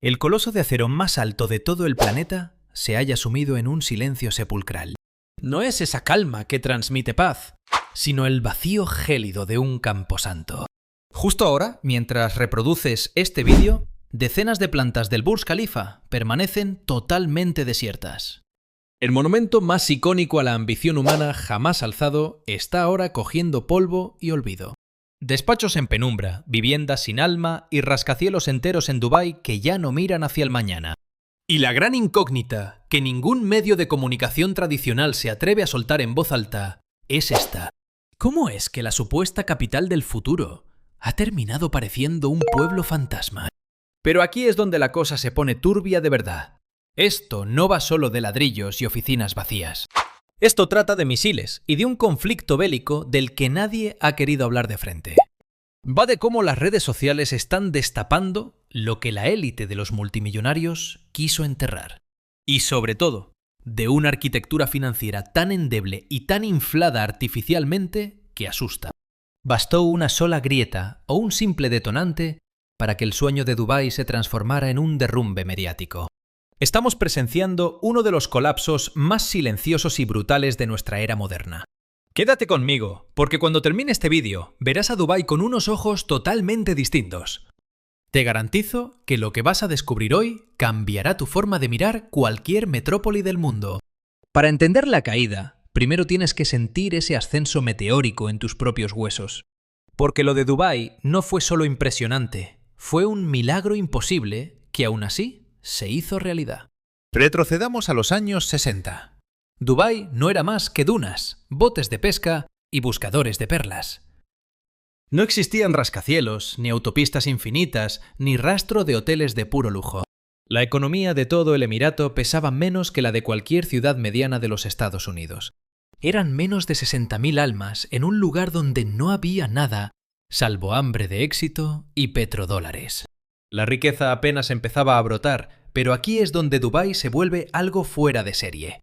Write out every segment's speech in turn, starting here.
El coloso de acero más alto de todo el planeta se halla sumido en un silencio sepulcral. No es esa calma que transmite paz, sino el vacío gélido de un camposanto. Justo ahora, mientras reproduces este vídeo, decenas de plantas del Burj Khalifa permanecen totalmente desiertas. El monumento más icónico a la ambición humana jamás alzado está ahora cogiendo polvo y olvido. Despachos en penumbra, viviendas sin alma y rascacielos enteros en Dubái que ya no miran hacia el mañana. Y la gran incógnita, que ningún medio de comunicación tradicional se atreve a soltar en voz alta, es esta. ¿Cómo es que la supuesta capital del futuro ha terminado pareciendo un pueblo fantasma? Pero aquí es donde la cosa se pone turbia de verdad. Esto no va solo de ladrillos y oficinas vacías. Esto trata de misiles y de un conflicto bélico del que nadie ha querido hablar de frente. Va de cómo las redes sociales están destapando lo que la élite de los multimillonarios quiso enterrar. Y sobre todo, de una arquitectura financiera tan endeble y tan inflada artificialmente que asusta. Bastó una sola grieta o un simple detonante para que el sueño de Dubái se transformara en un derrumbe mediático. Estamos presenciando uno de los colapsos más silenciosos y brutales de nuestra era moderna. Quédate conmigo, porque cuando termine este vídeo verás a Dubái con unos ojos totalmente distintos. Te garantizo que lo que vas a descubrir hoy cambiará tu forma de mirar cualquier metrópoli del mundo. Para entender la caída, primero tienes que sentir ese ascenso meteórico en tus propios huesos. Porque lo de Dubái no fue solo impresionante, fue un milagro imposible que aún así se hizo realidad. Retrocedamos a los años 60. Dubái no era más que dunas, botes de pesca y buscadores de perlas. No existían rascacielos, ni autopistas infinitas, ni rastro de hoteles de puro lujo. La economía de todo el Emirato pesaba menos que la de cualquier ciudad mediana de los Estados Unidos. Eran menos de 60.000 almas en un lugar donde no había nada, salvo hambre de éxito y petrodólares. La riqueza apenas empezaba a brotar, pero aquí es donde Dubái se vuelve algo fuera de serie.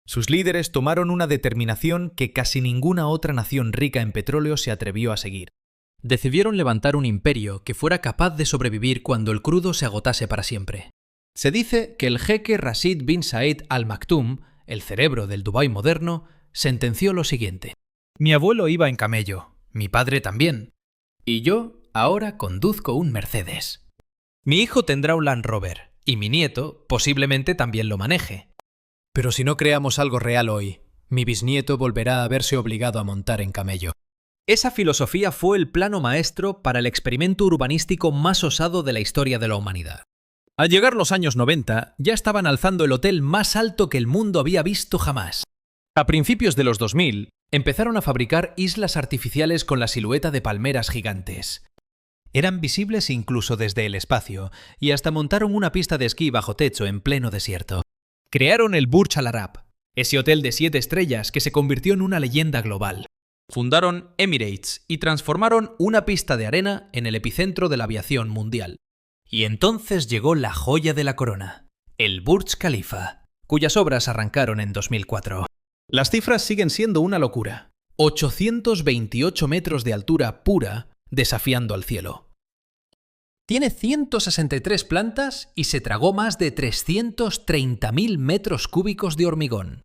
Sus líderes tomaron una determinación que casi ninguna otra nación rica en petróleo se atrevió a seguir. Decidieron levantar un imperio que fuera capaz de sobrevivir cuando el crudo se agotase para siempre. Se dice que el jeque Rashid bin Said Al Maktoum, el cerebro del Dubái moderno, sentenció lo siguiente. Mi abuelo iba en camello, mi padre también, y yo ahora conduzco un Mercedes. Mi hijo tendrá un Land Rover, y mi nieto posiblemente también lo maneje. Pero si no creamos algo real hoy, mi bisnieto volverá a verse obligado a montar en camello. Esa filosofía fue el plano maestro para el experimento urbanístico más osado de la historia de la humanidad. Al llegar los años 90, ya estaban alzando el hotel más alto que el mundo había visto jamás. A principios de los 2000, empezaron a fabricar islas artificiales con la silueta de palmeras gigantes. Eran visibles incluso desde el espacio, y hasta montaron una pista de esquí bajo techo en pleno desierto. Crearon el Burj Al Arab, ese hotel de 7 estrellas que se convirtió en una leyenda global. Fundaron Emirates y transformaron una pista de arena en el epicentro de la aviación mundial. Y entonces llegó la joya de la corona, el Burj Khalifa, cuyas obras arrancaron en 2004. Las cifras siguen siendo una locura. 828 metros de altura pura, desafiando al cielo. Tiene 163 plantas y se tragó más de 330.000 metros cúbicos de hormigón.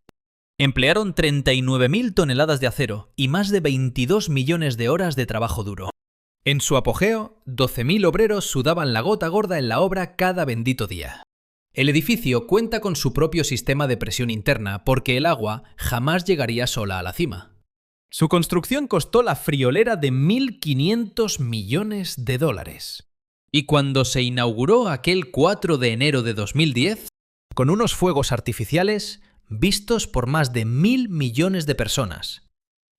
Emplearon 39.000 toneladas de acero y más de 22 millones de horas de trabajo duro. En su apogeo, 12.000 obreros sudaban la gota gorda en la obra cada bendito día. El edificio cuenta con su propio sistema de presión interna porque el agua jamás llegaría sola a la cima. Su construcción costó la friolera de 1.500 millones de dólares. Y cuando se inauguró aquel 4 de enero de 2010, con unos fuegos artificiales vistos por más de 1.000 millones de personas.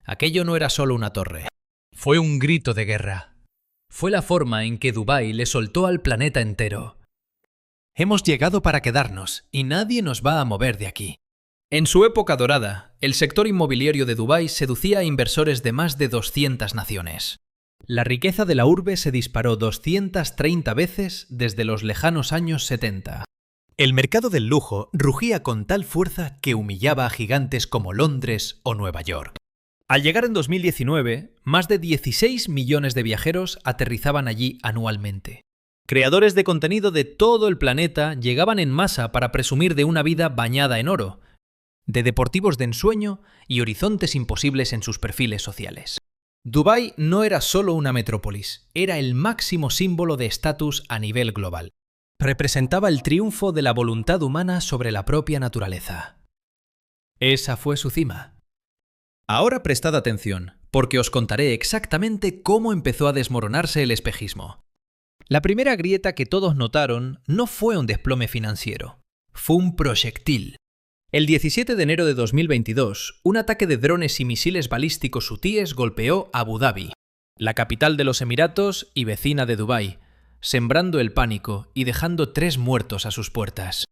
Aquello no era solo una torre. Fue un grito de guerra. Fue la forma en que Dubái le soltó al planeta entero. Hemos llegado para quedarnos y nadie nos va a mover de aquí. En su época dorada, el sector inmobiliario de Dubái seducía a inversores de más de 200 naciones. La riqueza de la urbe se disparó 230 veces desde los lejanos años 70. El mercado del lujo rugía con tal fuerza que humillaba a gigantes como Londres o Nueva York. Al llegar en 2019, más de 16 millones de viajeros aterrizaban allí anualmente. Creadores de contenido de todo el planeta llegaban en masa para presumir de una vida bañada en oro, de deportivos de ensueño y horizontes imposibles en sus perfiles sociales. Dubái no era solo una metrópolis, era el máximo símbolo de estatus a nivel global. Representaba el triunfo de la voluntad humana sobre la propia naturaleza. Esa fue su cima. Ahora prestad atención, porque os contaré exactamente cómo empezó a desmoronarse el espejismo. La primera grieta que todos notaron no fue un desplome financiero, fue un proyectil. El 17 de enero de 2022, un ataque de drones y misiles balísticos hutíes golpeó Abu Dhabi, la capital de los Emiratos y vecina de Dubái, sembrando el pánico y dejando 3 muertos a sus puertas.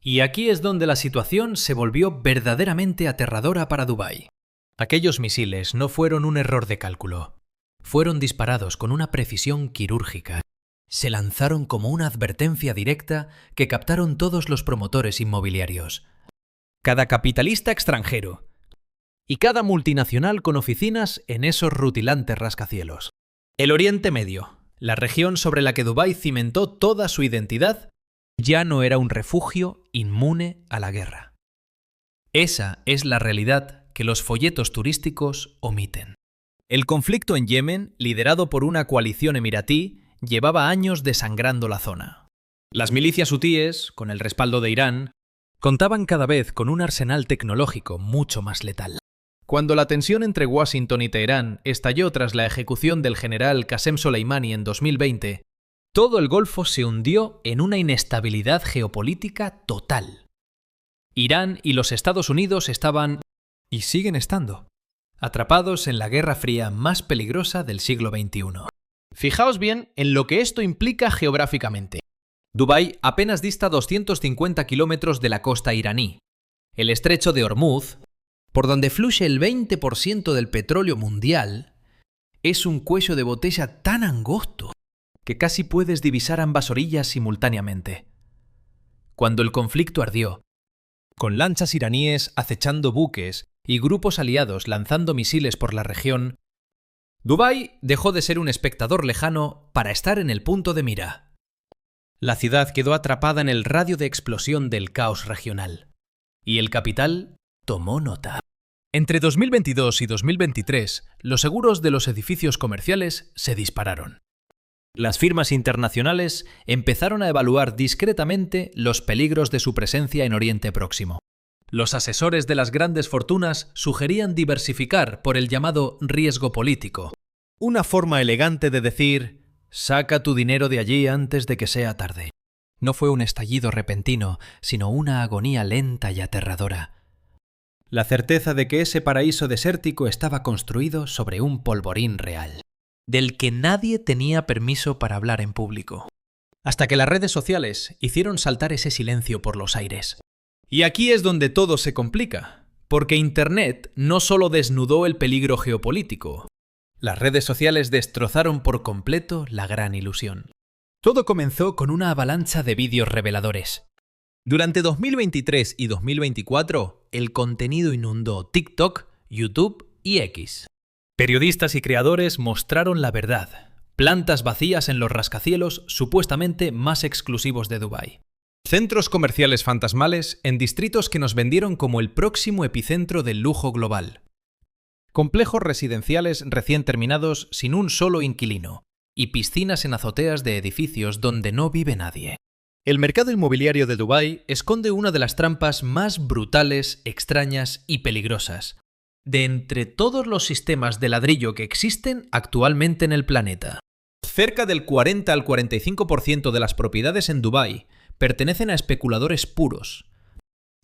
Y aquí es donde la situación se volvió verdaderamente aterradora para Dubái. Aquellos misiles no fueron un error de cálculo, fueron disparados con una precisión quirúrgica. Se lanzaron como una advertencia directa que captaron todos los promotores inmobiliarios, cada capitalista extranjero y cada multinacional con oficinas en esos rutilantes rascacielos. El Oriente Medio, la región sobre la que Dubái cimentó toda su identidad, ya no era un refugio inmune a la guerra. Esa es la realidad que los folletos turísticos omiten. El conflicto en Yemen, liderado por una coalición emiratí, llevaba años desangrando la zona. Las milicias hutíes, con el respaldo de Irán, contaban cada vez con un arsenal tecnológico mucho más letal. Cuando la tensión entre Washington y Teherán estalló tras la ejecución del general Qasem Soleimani en 2020, todo el Golfo se hundió en una inestabilidad geopolítica total. Irán y los Estados Unidos estaban, y siguen estando, atrapados en la Guerra Fría más peligrosa del siglo XXI. Fijaos bien en lo que esto implica geográficamente. Dubái apenas dista 250 kilómetros de la costa iraní. El estrecho de Hormuz, por donde fluye el 20% del petróleo mundial, es un cuello de botella tan angosto que casi puedes divisar ambas orillas simultáneamente. Cuando el conflicto ardió, con lanchas iraníes acechando buques y grupos aliados lanzando misiles por la región, Dubái dejó de ser un espectador lejano para estar en el punto de mira. La ciudad quedó atrapada en el radio de explosión del caos regional. Y el capital tomó nota. Entre 2022 y 2023, los seguros de los edificios comerciales se dispararon. Las firmas internacionales empezaron a evaluar discretamente los peligros de su presencia en Oriente Próximo. Los asesores de las grandes fortunas sugerían diversificar por el llamado riesgo político, una forma elegante de decir, saca tu dinero de allí antes de que sea tarde. No fue un estallido repentino, sino una agonía lenta y aterradora. La certeza de que ese paraíso desértico estaba construido sobre un polvorín real, del que nadie tenía permiso para hablar en público. Hasta que las redes sociales hicieron saltar ese silencio por los aires. Y aquí es donde todo se complica, porque Internet no solo desnudó el peligro geopolítico, las redes sociales destrozaron por completo la gran ilusión. Todo comenzó con una avalancha de vídeos reveladores. Durante 2023 y 2024, el contenido inundó TikTok, YouTube y X. Periodistas y creadores mostraron la verdad. Plantas vacías en los rascacielos supuestamente más exclusivos de Dubái. Centros comerciales fantasmales en distritos que nos vendieron como el próximo epicentro del lujo global. Complejos residenciales recién terminados sin un solo inquilino. Y piscinas en azoteas de edificios donde no vive nadie. El mercado inmobiliario de Dubái esconde una de las trampas más brutales, extrañas y peligrosas de entre todos los sistemas de ladrillo que existen actualmente en el planeta. Cerca del 40 al 45% de las propiedades en Dubái pertenecen a especuladores puros,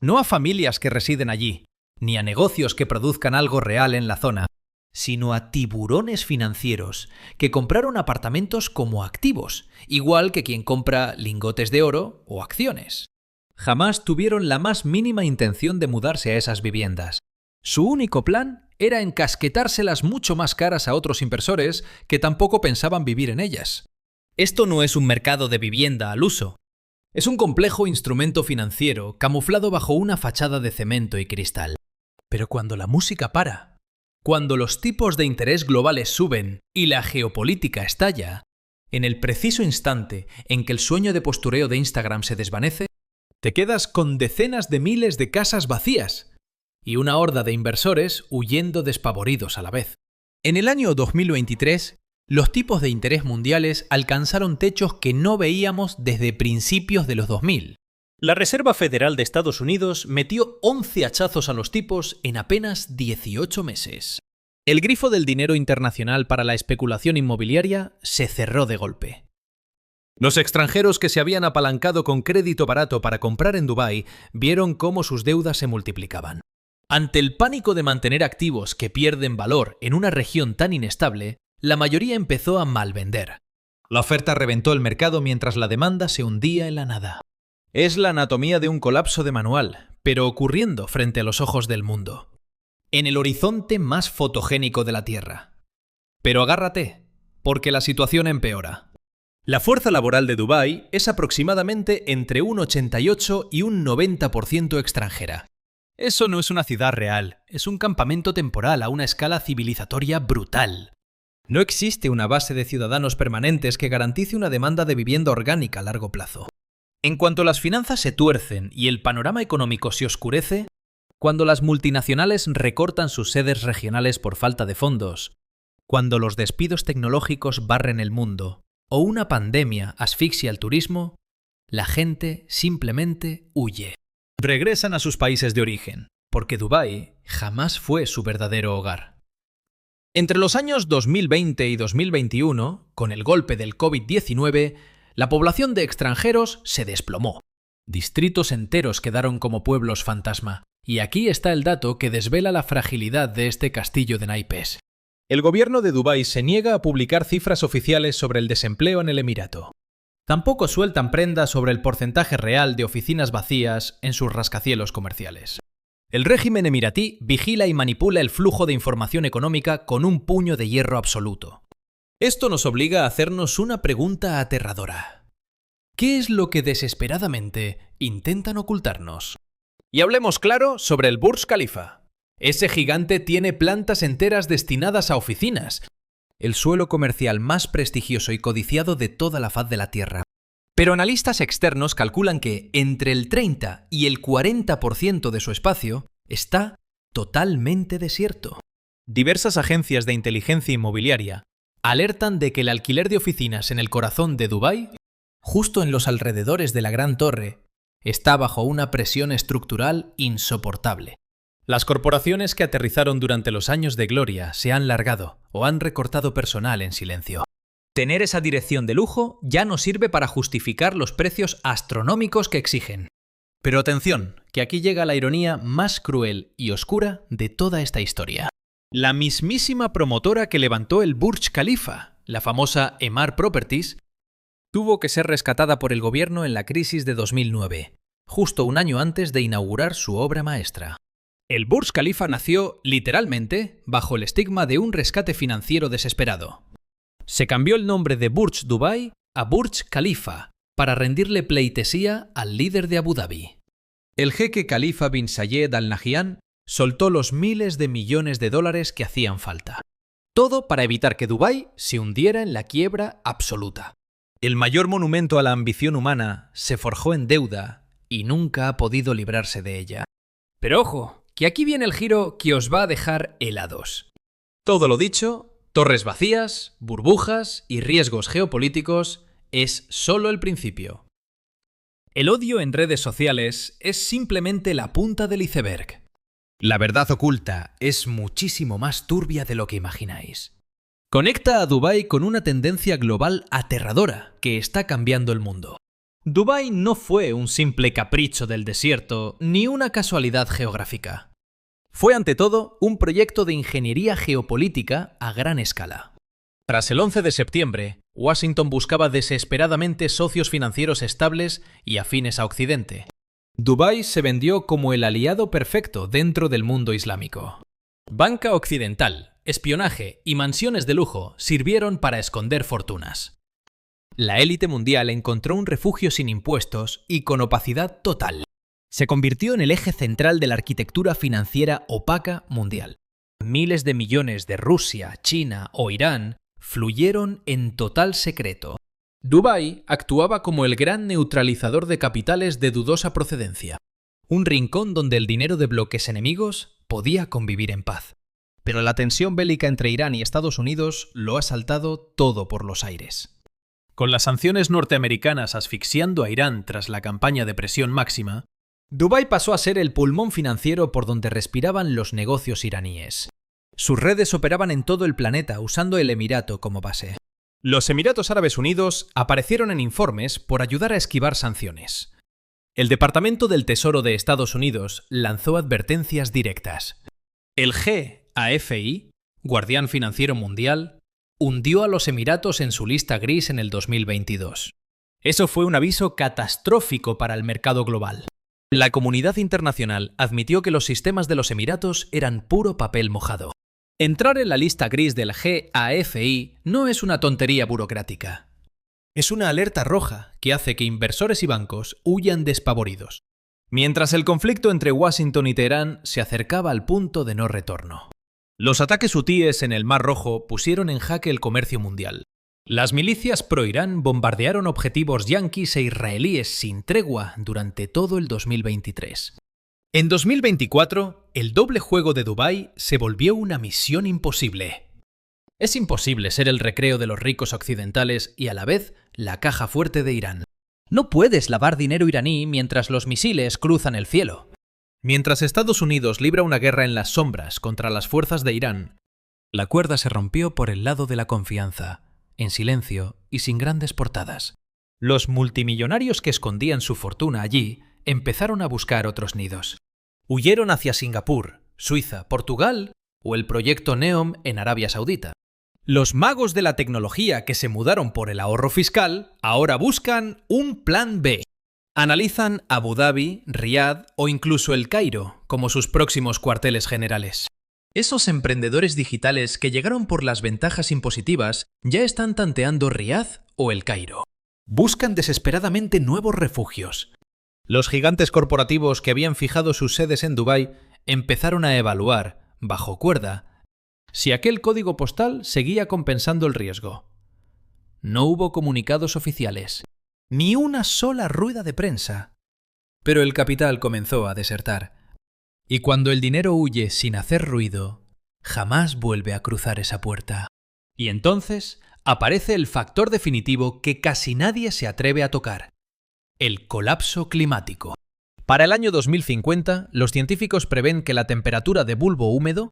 no a familias que residen allí, ni a negocios que produzcan algo real en la zona, sino a tiburones financieros que compraron apartamentos como activos, igual que quien compra lingotes de oro o acciones. Jamás tuvieron la más mínima intención de mudarse a esas viviendas. Su único plan era encasquetárselas mucho más caras a otros inversores que tampoco pensaban vivir en ellas. Esto no es un mercado de vivienda al uso. Es un complejo instrumento financiero camuflado bajo una fachada de cemento y cristal. Pero cuando la música para, cuando los tipos de interés globales suben y la geopolítica estalla, En el preciso instante en que el sueño de postureo de Instagram se desvanece, te quedas con decenas de miles de casas vacías y una horda de inversores huyendo despavoridos a la vez. En el año 2023, los tipos de interés mundiales alcanzaron techos que no veíamos desde principios de los 2000. La Reserva Federal de Estados Unidos metió 11 hachazos a los tipos en apenas 18 meses. El grifo del dinero internacional para la especulación inmobiliaria se cerró de golpe. Los extranjeros que se habían apalancado con crédito barato para comprar en Dubái vieron cómo sus deudas se multiplicaban. Ante el pánico de mantener activos que pierden valor en una región tan inestable, la mayoría empezó a malvender. La oferta reventó el mercado mientras la demanda se hundía en la nada. Es la anatomía de un colapso de manual, pero ocurriendo frente a los ojos del mundo. En el horizonte más fotogénico de la Tierra. Pero agárrate, porque la situación empeora. La fuerza laboral de Dubái es aproximadamente entre un 88 y un 90% extranjera. Eso no es una ciudad real, es un campamento temporal a una escala civilizatoria brutal. No existe una base de ciudadanos permanentes que garantice una demanda de vivienda orgánica a largo plazo. En cuanto las finanzas se tuercen y el panorama económico se oscurece, cuando las multinacionales recortan sus sedes regionales por falta de fondos, cuando los despidos tecnológicos barren el mundo, o una pandemia asfixia el turismo, la gente simplemente huye. Regresan a sus países de origen, porque Dubái jamás fue su verdadero hogar. Entre los años 2020 y 2021, con el golpe del COVID-19, la población de extranjeros se desplomó. Distritos enteros quedaron como pueblos fantasma. Y aquí está el dato que desvela la fragilidad de este castillo de naipes. El gobierno de Dubái se niega a publicar cifras oficiales sobre el desempleo en el Emirato. Tampoco sueltan prendas sobre el porcentaje real de oficinas vacías en sus rascacielos comerciales. El régimen emiratí vigila y manipula el flujo de información económica con un puño de hierro absoluto. Esto nos obliga a hacernos una pregunta aterradora. ¿Qué es lo que desesperadamente intentan ocultarnos? Y hablemos claro sobre el Burj Khalifa. Ese gigante tiene plantas enteras destinadas a oficinas, el suelo comercial más prestigioso y codiciado de toda la faz de la Tierra. Pero analistas externos calculan que entre el 30 y el 40% de su espacio está totalmente desierto. Diversas agencias de inteligencia inmobiliaria alertan de que el alquiler de oficinas en el corazón de Dubái, justo en los alrededores de la Gran Torre, está bajo una presión estructural insoportable. Las corporaciones que aterrizaron durante los años de gloria se han largado o han recortado personal en silencio. Tener esa dirección de lujo ya no sirve para justificar los precios astronómicos que exigen. Pero atención, que aquí llega la ironía más cruel y oscura de toda esta historia. La mismísima promotora que levantó el Burj Khalifa, la famosa Emaar Properties, tuvo que ser rescatada por el gobierno en la crisis de 2009, justo un año antes de inaugurar su obra maestra. El Burj Khalifa nació, literalmente, bajo el estigma de un rescate financiero desesperado. Se cambió el nombre de Burj Dubai a Burj Khalifa para rendirle pleitesía al líder de Abu Dhabi. El jeque Khalifa bin Zayed Al Nahyan soltó los miles de millones de dólares que hacían falta. Todo para evitar que Dubái se hundiera en la quiebra absoluta. El mayor monumento a la ambición humana se forjó en deuda y nunca ha podido librarse de ella. Pero ojo, que aquí viene el giro que os va a dejar helados. Todo lo dicho, torres vacías, burbujas y riesgos geopolíticos es solo el principio. El odio en redes sociales es simplemente la punta del iceberg. La verdad oculta es muchísimo más turbia de lo que imagináis. Conecta a Dubái con una tendencia global aterradora que está cambiando el mundo. Dubái no fue un simple capricho del desierto ni una casualidad geográfica. Fue ante todo un proyecto de ingeniería geopolítica a gran escala. Tras el 11 de septiembre, Washington buscaba desesperadamente socios financieros estables y afines a Occidente. Dubái se vendió como el aliado perfecto dentro del mundo islámico. Banca occidental, espionaje y mansiones de lujo sirvieron para esconder fortunas. La élite mundial encontró un refugio sin impuestos y con opacidad total. Se convirtió en el eje central de la arquitectura financiera opaca mundial. Miles de millones de Rusia, China o Irán fluyeron en total secreto. Dubái actuaba como el gran neutralizador de capitales de dudosa procedencia, un rincón donde el dinero de bloques enemigos podía convivir en paz. Pero la tensión bélica entre Irán y Estados Unidos lo ha saltado todo por los aires. Con las sanciones norteamericanas asfixiando a Irán tras la campaña de presión máxima, Dubái pasó a ser el pulmón financiero por donde respiraban los negocios iraníes. Sus redes operaban en todo el planeta usando el Emirato como base. Los Emiratos Árabes Unidos aparecieron en informes por ayudar a esquivar sanciones. El Departamento del Tesoro de Estados Unidos lanzó advertencias directas. El GAFI, Guardián Financiero Mundial, hundió a los Emiratos en su lista gris en el 2022. Eso fue un aviso catastrófico para el mercado global. La comunidad internacional admitió que los sistemas de los Emiratos eran puro papel mojado. Entrar en la lista gris del GAFI no es una tontería burocrática. Es una alerta roja que hace que inversores y bancos huyan despavoridos, mientras el conflicto entre Washington y Teherán se acercaba al punto de no retorno. Los ataques hutíes en el Mar Rojo pusieron en jaque el comercio mundial. Las milicias pro-Irán bombardearon objetivos yanquis e israelíes sin tregua durante todo el 2023. En 2024, el doble juego de Dubái se volvió una misión imposible. Es imposible ser el recreo de los ricos occidentales y a la vez la caja fuerte de Irán. No puedes lavar dinero iraní mientras los misiles cruzan el cielo. Mientras Estados Unidos libra una guerra en las sombras contra las fuerzas de Irán, la cuerda se rompió por el lado de la confianza, en silencio y sin grandes portadas. Los multimillonarios que escondían su fortuna allí empezaron a buscar otros nidos. Huyeron hacia Singapur, Suiza, Portugal o el proyecto NEOM en Arabia Saudita. Los magos de la tecnología que se mudaron por el ahorro fiscal ahora buscan un plan B. Analizan Abu Dhabi, Riad o incluso El Cairo como sus próximos cuarteles generales. Esos emprendedores digitales que llegaron por las ventajas impositivas ya están tanteando Riad o El Cairo. Buscan desesperadamente nuevos refugios. Los gigantes corporativos que habían fijado sus sedes en Dubái empezaron a evaluar, bajo cuerda, si aquel código postal seguía compensando el riesgo. No hubo comunicados oficiales, ni una sola rueda de prensa. Pero el capital comenzó a desertar. Y cuando el dinero huye sin hacer ruido, jamás vuelve a cruzar esa puerta. Y entonces aparece el factor definitivo que casi nadie se atreve a tocar: el colapso climático. Para el año 2050, los científicos prevén que la temperatura de bulbo húmedo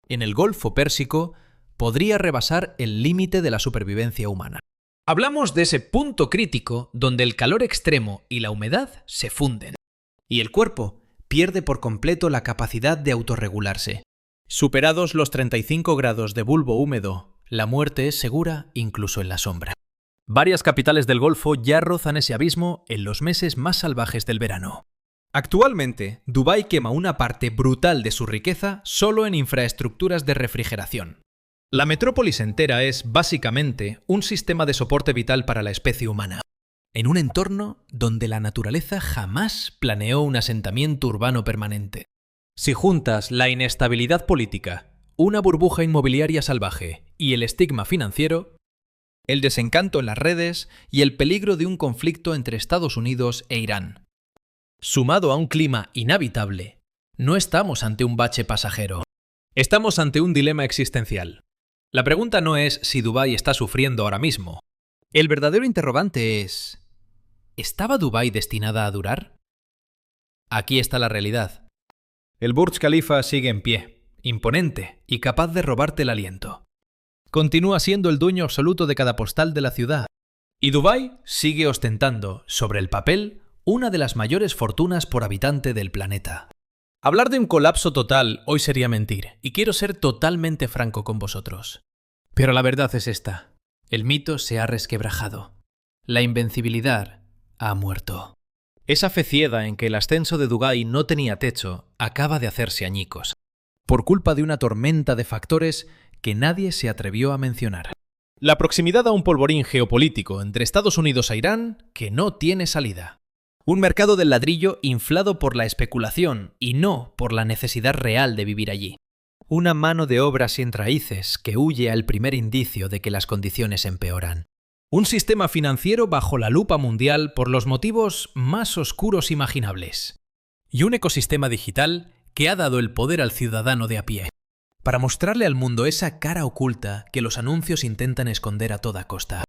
en el Golfo Pérsico podría rebasar el límite de la supervivencia humana. Hablamos de ese punto crítico donde el calor extremo y la humedad se funden, y el cuerpo pierde por completo la capacidad de autorregularse. Superados los 35 grados de bulbo húmedo, la muerte es segura incluso en la sombra. Varias capitales del Golfo ya rozan ese abismo en los meses más salvajes del verano. Actualmente, Dubái quema una parte brutal de su riqueza solo en infraestructuras de refrigeración. La metrópolis entera es, básicamente, un sistema de soporte vital para la especie humana, en un entorno donde la naturaleza jamás planeó un asentamiento urbano permanente. Si juntas la inestabilidad política, una burbuja inmobiliaria salvaje y el estigma financiero, el desencanto en las redes y el peligro de un conflicto entre Estados Unidos e Irán, sumado a un clima inhabitable, no estamos ante un bache pasajero. Estamos ante un dilema existencial. La pregunta no es si Dubái está sufriendo ahora mismo. El verdadero interrogante es: ¿estaba Dubái destinada a durar? Aquí está la realidad. El Burj Khalifa sigue en pie, imponente y capaz de robarte el aliento. Continúa siendo el dueño absoluto de cada postal de la ciudad. Y Dubái sigue ostentando, sobre el papel, una de las mayores fortunas por habitante del planeta. Hablar de un colapso total hoy sería mentir, y quiero ser totalmente franco con vosotros. Pero la verdad es esta: el mito se ha resquebrajado. La invencibilidad ha muerto. Esa fe ciega en que el ascenso de Dubái no tenía techo acaba de hacerse añicos, por culpa de una tormenta de factores que nadie se atrevió a mencionar. La proximidad a un polvorín geopolítico entre Estados Unidos e Irán que no tiene salida. Un mercado del ladrillo inflado por la especulación y no por la necesidad real de vivir allí. Una mano de obra sin raíces que huye al primer indicio de que las condiciones empeoran. Un sistema financiero bajo la lupa mundial por los motivos más oscuros imaginables. Y un ecosistema digital que ha dado el poder al ciudadano de a pie, para mostrarle al mundo esa cara oculta que los anuncios intentan esconder a toda costa.